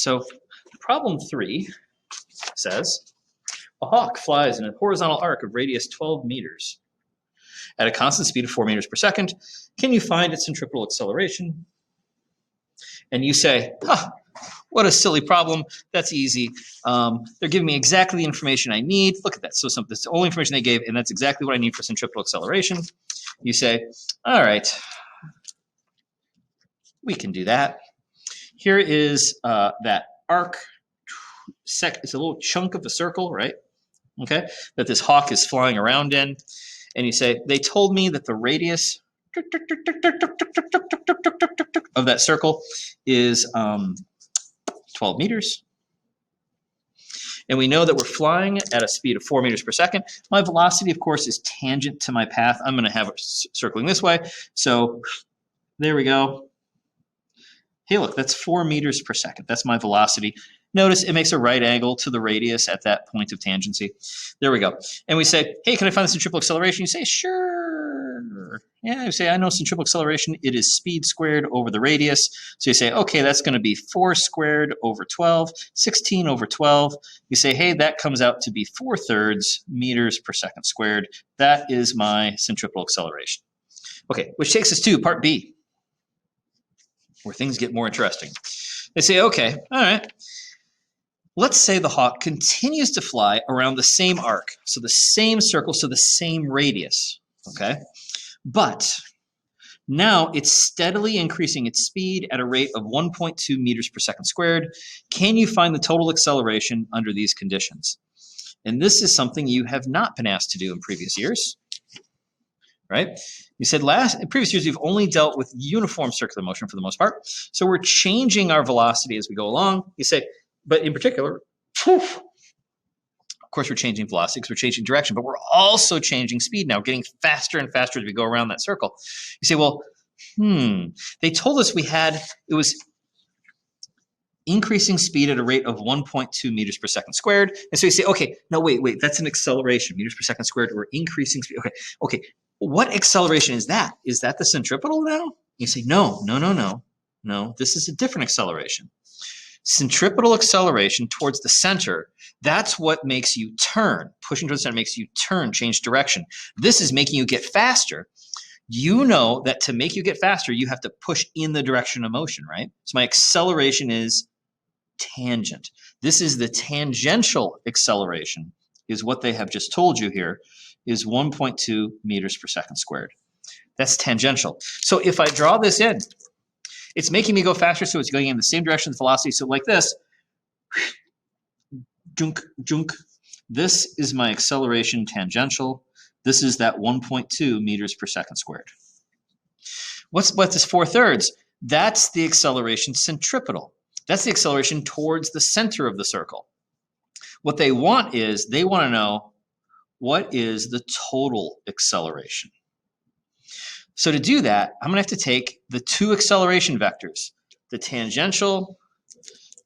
So problem 3 says, a hawk flies in a horizontal arc of radius 12 meters at a constant speed of 4 meters per second. Can you find its centripetal acceleration? And you say, what a silly problem. That's easy. They're giving me exactly the information I need. Look at that. So that's the only information they gave, and that's exactly what I need for centripetal acceleration. You say, all right, we can do that. Here is that arc. It's a little chunk of a circle, right? Okay, that this hawk is flying around in. And you say, they told me that the radius of that circle is 12 meters. And we know that we're flying at a speed of 4 meters per second. My velocity, of course, is tangent to my path. I'm going to have it circling this way. So there we go. Hey, look, that's 4 meters per second. That's my velocity. Notice it makes a right angle to the radius at that point of tangency. There we go. And we say, hey, can I find the centripetal acceleration? You say, sure. Yeah, you say, I know centripetal acceleration. It is speed squared over the radius. So you say, okay, that's going to be 4 squared over 12, 16 over 12. You say, hey, that comes out to be 4/3 meters per second squared. That is my centripetal acceleration. Okay, which takes us to part B, where things get more interesting. They say, okay, all right. Let's say the hawk continues to fly around the same arc, so the same circle, so the same radius, okay? But now it's steadily increasing its speed at a rate of 1.2 meters per second squared. Can you find the total acceleration under these conditions? And this is something you have not been asked to do in previous years, right? You said in previous years, you've only dealt with uniform circular motion for the most part. So we're changing our velocity as we go along. You say, but in particular, of course, we're changing velocity because we're changing direction, but we're also changing speed now, getting faster and faster as we go around that circle. You say, well, they told us it was increasing speed at a rate of 1.2 meters per second squared. And so you say, okay, no, wait, that's an acceleration, meters per second squared, or increasing speed. Okay, what acceleration is that? Is that the centripetal now? You say, no, this is a different acceleration. Centripetal acceleration towards the center, that's what makes you turn. Pushing towards the center makes you turn, change direction. This is making you get faster. You know that to make you get faster, you have to push in the direction of motion, right? So my acceleration is tangent. This is the tangential acceleration, is what they have just told you here, is 1.2 meters per second squared. That's tangential. So if I draw this in, it's making me go faster, so it's going in the same direction as velocity. So like this, junk, junk. This is my acceleration tangential. This is that 1.2 meters per second squared. What's this 4/3? That's the acceleration centripetal. That's the acceleration towards the center of the circle. What they want to know, what is the total acceleration? So to do that, I'm going to have to take the two acceleration vectors, the tangential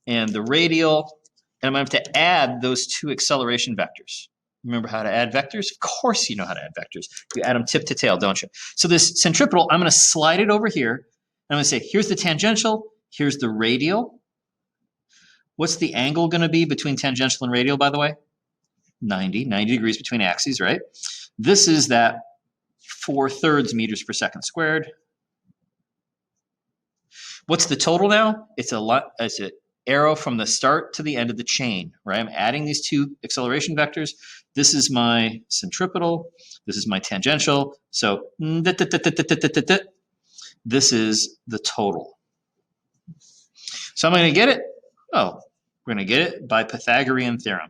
and the radial, and I'm going to have to add those two acceleration vectors. Remember how to add vectors? Of course you know how to add vectors. You add them tip to tail, don't you? So this centripetal, I'm going to slide it over here, and I'm going to say, here's the tangential, here's the radial. What's the angle going to be between tangential and radial, by the way? 90 degrees between axes, right? This is that 4/3 meters per second squared. What's the total now? It's an arrow from the start to the end of the chain, right? I'm adding these two acceleration vectors. This is my centripetal. This is my tangential. So this is the total. So I'm going to get it. Oh, we're going to get it by Pythagorean theorem.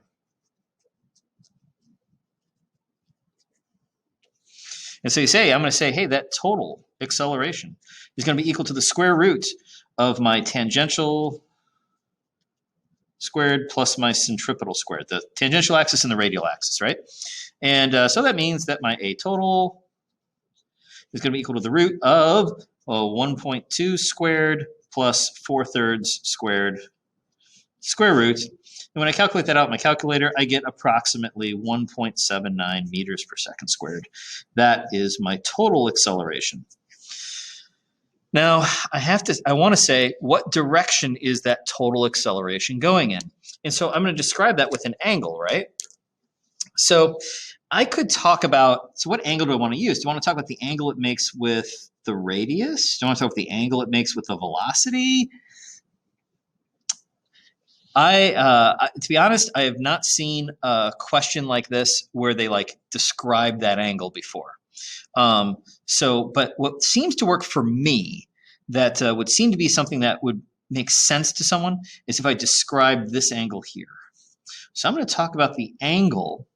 And so I'm going to say, hey, that total acceleration is going to be equal to the square root of my tangential squared plus my centripetal squared, the tangential axis and the radial axis, right? And so that means that my A total is going to be equal to the root of 1.2 squared plus 4/3 squared square root. And when I calculate that out in my calculator, I get approximately 1.79 meters per second squared. That is my total acceleration. Now, I want to say, what direction is that total acceleration going in? And so I'm going to describe that with an angle, right? So I could talk about, so what angle do I want to use? Do I want to talk about the angle it makes with the radius? Do I want to talk about the angle it makes with the velocity? To be honest, I have not seen a question like this where they like describe that angle before. But what seems to work for me, that would seem to be something that would make sense to someone, is if I describe this angle here. So I'm going to talk about the angle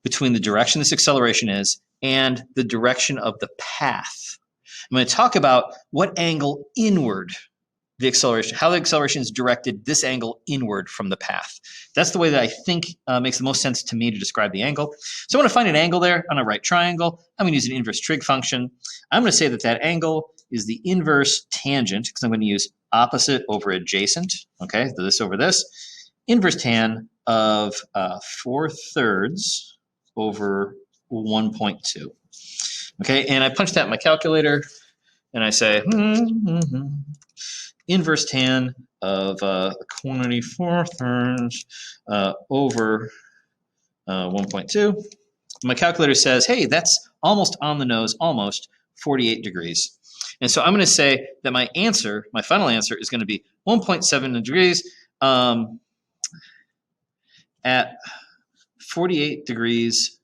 between the direction this acceleration is and the direction of the path. I'm going to talk about what angle inward the acceleration, how the acceleration is directed this angle inward from the path. That's the way that I think makes the most sense to me to describe the angle. So I want to find an angle there on a right triangle. I'm going to use an inverse trig function. I'm going to say that that angle is the inverse tangent, because I'm going to use opposite over adjacent. Okay, so this over this. Inverse tan of 4/3 over 1.2. Okay, and I punch that in my calculator, and I say, inverse tan of quantity 4/3 over 1.2. My calculator says, hey, that's almost on the nose, almost 48 degrees. And so I'm going to say that my answer, my final answer, is going to be 1.7 degrees at 48 degrees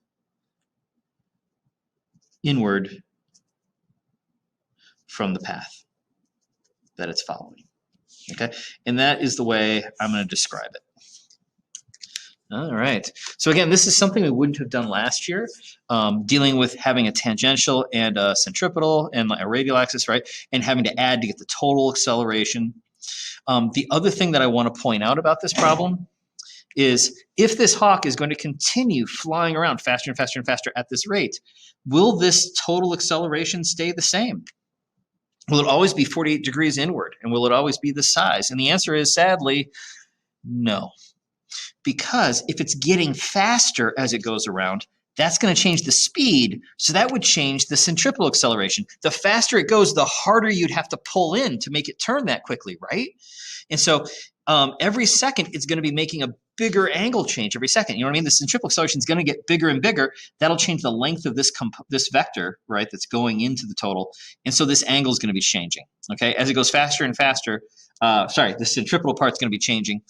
inward from the path that it's following. Okay, and that is the way I'm going to describe it. All right. So again, this is something we wouldn't have done last year, dealing with having a tangential and a centripetal and a radial axis, right? And having to add to get the total acceleration. The other thing that I want to point out about this problem is if this hawk is going to continue flying around faster and faster and faster at this rate, will this total acceleration stay the same? Will it always be 48 degrees inward? And will it always be the size? And the answer is, sadly, no. Because if it's getting faster as it goes around, that's going to change the speed. So that would change the centripetal acceleration. The faster it goes, the harder you'd have to pull in to make it turn that quickly, right? And so every second, it's going to be making a bigger angle change every second. You know what I mean? The centripetal acceleration is going to get bigger and bigger. That'll change the length of this vector, right, that's going into the total. And so this angle is going to be changing, okay? As it goes faster and faster, the centripetal part's going to be changing.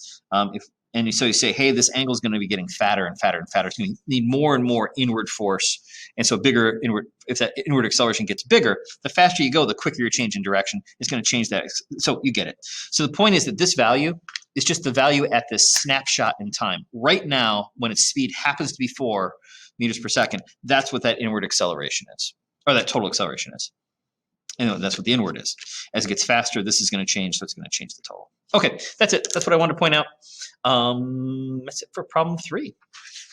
And so you say, hey, this angle is going to be getting fatter and fatter and fatter. It's going to need more and more inward force. And so bigger inward, if that inward acceleration gets bigger, the faster you go, the quicker you're changing direction. It's going to change that. So you get it. So the point is that this value is just the value at this snapshot in time. Right now, when its speed happens to be 4 meters per second, that's what that inward acceleration is, or that total acceleration is. And that's what the inward is. As it gets faster, this is going to change, so it's going to change the total. Okay, that's it. That's what I wanted to point out. That's it for problem 3.